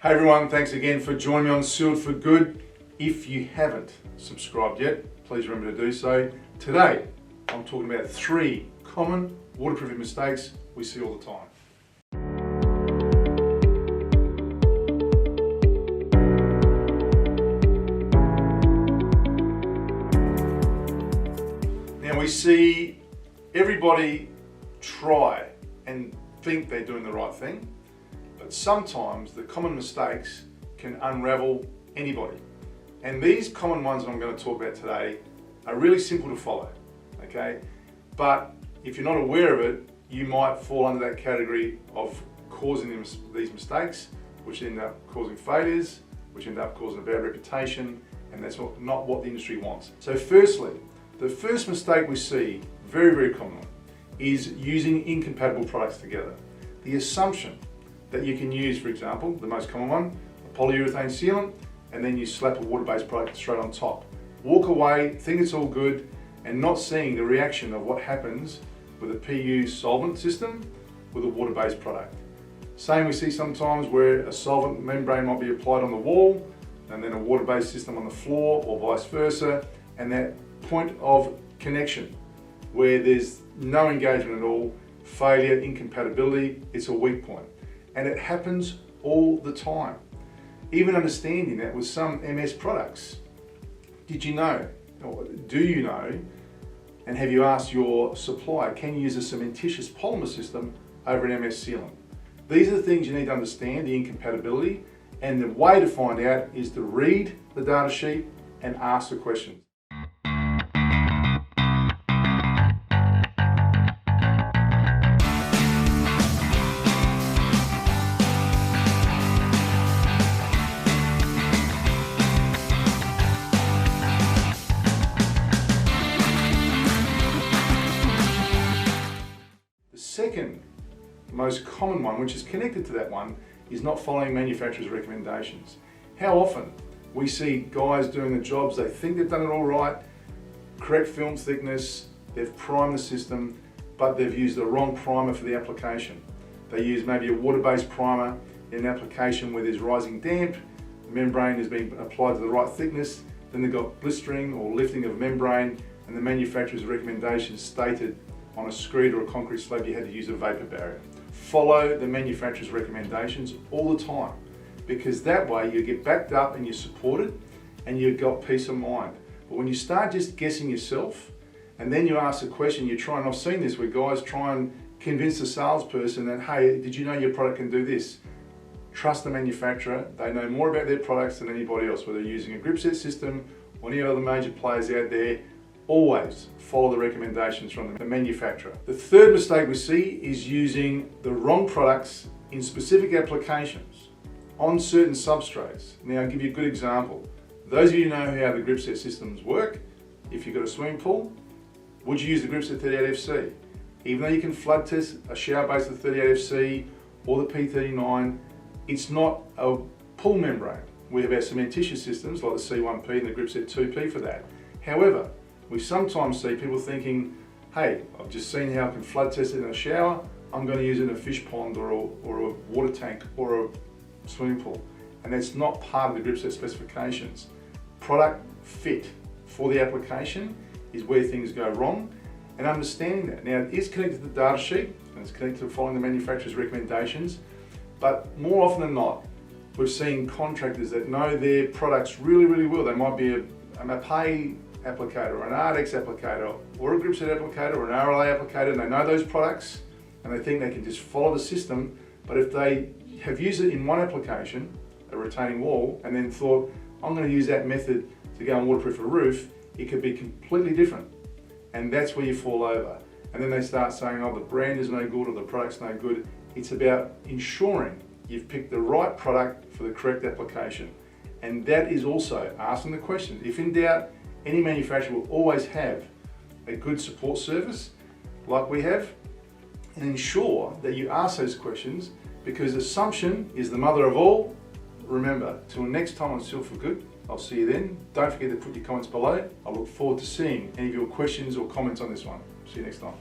Hey everyone, thanks again for joining me on Sealed for Good. If you haven't subscribed yet, please remember to do so. Today, I'm talking about 3 common waterproofing mistakes we see all the time. Now we see everybody try and think they're doing the right thing, but sometimes the common mistakes can unravel anybody. And these common ones that I'm going to talk about today are really simple to follow, okay? But if you're not aware of it, you might fall under that category of causing these mistakes, which end up causing failures, which end up causing a bad reputation, and that's not what the industry wants. So firstly, the first mistake we see, very, very common, is using incompatible products together. The assumption that you can use, for example, the most common one, a polyurethane sealant, and then you slap a water-based product straight on top. Walk away, think it's all good, and not seeing the reaction of what happens with a PU solvent system with a water-based product. Same we see sometimes where a solvent membrane might be applied on the wall, and then a water-based system on the floor, or vice versa, and that point of connection where there's no engagement at all, failure, incompatibility, it's a weak point. And it happens all the time. Even understanding that with some MS products. Did you know, or do you know, and have you asked your supplier, can you use a cementitious polymer system over an MS sealant? These are the things you need to understand, the incompatibility, and the way to find out is to read the data sheet and ask the questions. Second most common one, which is connected to that one, is not following manufacturer's recommendations. How often we see guys doing the jobs, they think they've done it all right, correct film thickness, they've primed the system, but they've used the wrong primer for the application. They use maybe a water-based primer in an application where there's rising damp, the membrane has been applied to the right thickness, then they've got blistering or lifting of membrane, and the manufacturer's recommendations stated on a screed or a concrete slab you had to use a vapor barrier. Follow the manufacturer's recommendations all the time, because that way you get backed up and you're supported and you've got peace of mind. But when you start just guessing yourself and then you ask a question, you try, and I've seen this where guys try and convince the salesperson that, hey, did you know your product can do this? Trust the manufacturer. They know more about their products than anybody else, whether they're using a Gripset system or any other major players out there. Always follow the recommendations from the manufacturer. The third mistake we see is using the wrong products in specific applications on certain substrates. Now I'll give you a good example. Those of you who know how the Gripset systems work, if you've got a swimming pool, would you use the Gripset 38FC? Even though you can flood test a shower base of 38FC or the P39, it's not a pool membrane. We have our cementitious systems like the C1P and the Gripset 2P for that. However, we sometimes see people thinking, hey, I've just seen how I can flood test it in a shower, I'm going to use it in a fish pond or a water tank or a swimming pool. And that's not part of the Gripset specifications. Product fit for the application is where things go wrong, and understanding that. Now it is connected to the data sheet and it's connected to following the manufacturer's recommendations, but more often than not, we've seen contractors that know their products really, really well. They might be a MAPE applicator, or an Ardex applicator, or a Gripset applicator, or an RLA applicator, and they know those products and they think they can just follow the system. But if they have used it in one application, a retaining wall, and then thought, I'm going to use that method to go and waterproof a roof, it could be completely different. And that's where you fall over. And then they start saying, oh, the brand is no good or the product's no good. It's about ensuring you've picked the right product for the correct application. And that is also asking the question. If in doubt, any manufacturer will always have a good support service like we have, and ensure that you ask those questions, because assumption is the mother of all. Remember, till next time on Sealed for Good, I'll see you then. Don't forget to put your comments below. I look forward to seeing any of your questions or comments on this one. See you next time.